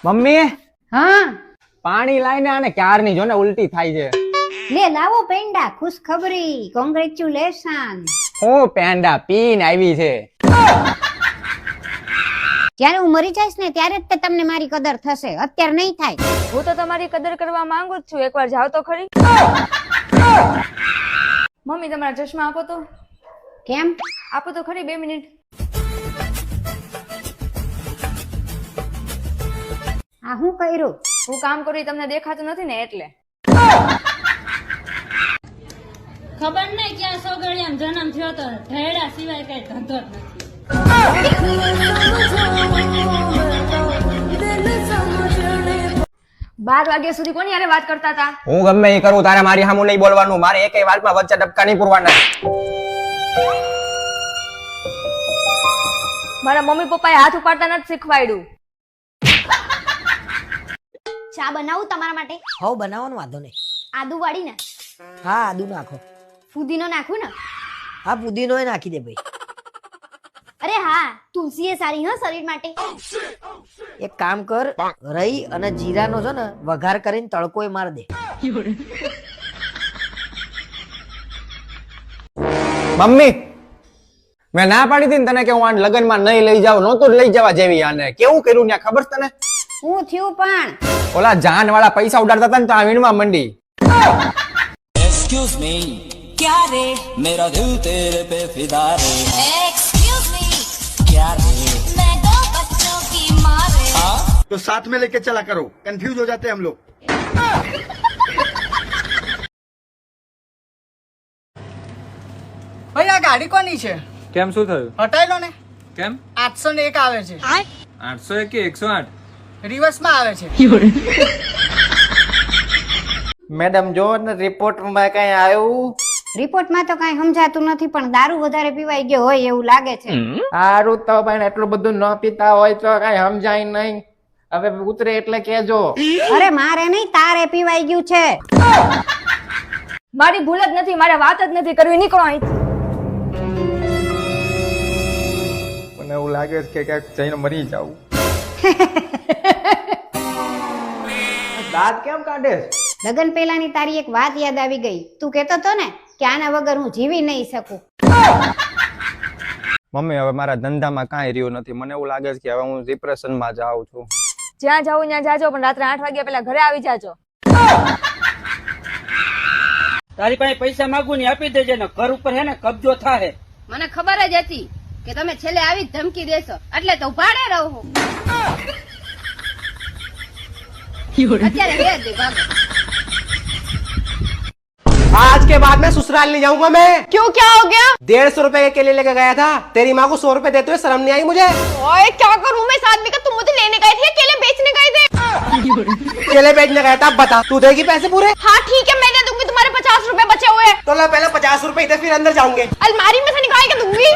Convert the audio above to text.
Mummy હા પાણી લાઈને આને ક્યારની જો ને ઉલટી થાય છે. લે લાવો પેંડા ખુશખબરી કોંગ્રેચ્યુલેશન. હું પેંડા પીને આવી છે. જ્યારે હું મરી જઈશ ને ત્યારે જ તે તમને મારી કદર થશે, અત્યારે નહીં થાય. હું તો તમારી કદર કરવા માંગુ જ છું, એકવાર જાવ તો ખરી. મમ્મી તમારા ચશ્મા આપો તો. કેમ? આપો તો ખરી 2 મિનિટ. આ હું કર્યું? હું કામ કરું એ તમને દેખાતું નથી ને એટલે. ખબર નહીં ક્યાં સોગડિયામાં જન્મ થયો તો ઢેડા સિવાય કઈ ધંધો જ નથી. 12 વાગ્યા સુધી કોની યારે વાત કરતા હતા? હું ગમે એ કરું તારે મારી સામું નહીં બોલવાનું. મારે એકેય વાતમાં વચ્ચે ટપકા નહીં પૂરવાના. મારા મમ્મી પપ્પાએ હાથ ઉપાડતા નથી શીખવાડ્યું. ચા બનાવું તમારા માટે? હવ બનાવવાનો વાંધો નહીં. આદુ વાળી ને? હા આદુ નાખો. ફુદીનો નાખું ને? હા પુદીનો એ નાખી દે ભાઈ. અરે હા, તુલસી એ સારી હા શરીર માટે. એક કામ કર, રહી અને જીરાનો છે ને વઘાર કરીને તડકો એ માર દે. મમ્મી મેં ના પાડી હતી ને તને કે હું આને લગનમાં નહીં લઈ જાઉં, નહોતું જ લઈ જવા જેવી. આને કેવું કર્યું ને ખબર તને? હું થયું પણ ઓલા જાન વાળા પૈસા ઉડાડતા હતા ને તો આ વીણવા મંડી. Excuse me, क्या रे मेरा दिल तेरे पे फिदा रे. Excuse me, क्या रे मैं 2 बच्चों की माँ रे. तो साथ में लेके चला करो, कंफ्यूज हो जाते हैं हम लोग. ભાઈ આ ગાડી કોની છે? કેમ શું થયું? હટાઈ લો ને. કેમ? 801 આવે છે. 801 કે 108? રિવર્સ માં આવે છે. મેડમ જો ને રિપોર્ટમાં કઈ આવ્યું? રિપોર્ટમાં તો કાંઈ સમજાતું નથી, પણ દારૂ વધારે પીવાઈ ગયો હોય એવું લાગે છે. સારું તો પણ એટલું બધું ન પીતા હોય તો કઈ સમજાય નહીં. હવે ઉતરે એટલે કેજો. અરે મારે નહીં, તારે પીવાઈ ગયું છે. મારી ભૂલ જ નથી, મારે વાત જ નથી કરવી. નીકળો અહીંથી. મને એવું લાગે છે કે ક્યાંક જઈને મરી જાવું. દાંત કેમ કાઢે? લગન પહેલાની તારી એક વાત યાદ આવી ગઈ. તું કહેતો તો ને કે આના વગર હું જીવી નહીં શકું. મમ્મી હવે મારા ધંધામાં કાંઈ રહ્યું નથી. મને એવું લાગે છે કે હવે હું ડિપ્રેશનમાં જાઉં છું. જ્યાં જાવું ત્યાં જાજો, પણ રાત્રે 8 વાગ્યા પહેલા ઘરે આવી જાજો. તારી પાસે પૈસા માંગુ ને આપી દેજે ને, ઘર ઉપર હે ને કબજો થાય. મને ખબર જ હતી કે તમે છેલ્લે આવી જ ધમકી દેશો, એટલે તો ભાડે રહું. અત્યારે હે જ ભાગો. आज के बाद मैं ससुराल नहीं जाऊंगा मैं. क्यों, क्या हो गया? 150 रुपए के केले लेके गया था, तेरी माँ को 100 रुपए देते हुए शर्म नहीं आई मुझे. ओए क्या करूं मैं इस आदमी का? तुम मुझे लेने गए थे या केले बेचने गए थे? केले बेचने गया था. अब बता तू देगी पैसे पूरे? हाँ ठीक है, मैं दे दूंगी. तुम्हारे 50 रुपए बचे हुए हैं. तो ला पहले 50 रुपए इधर, फिर अंदर जाऊंगे. अलमारी में से निकाल के दूंगी.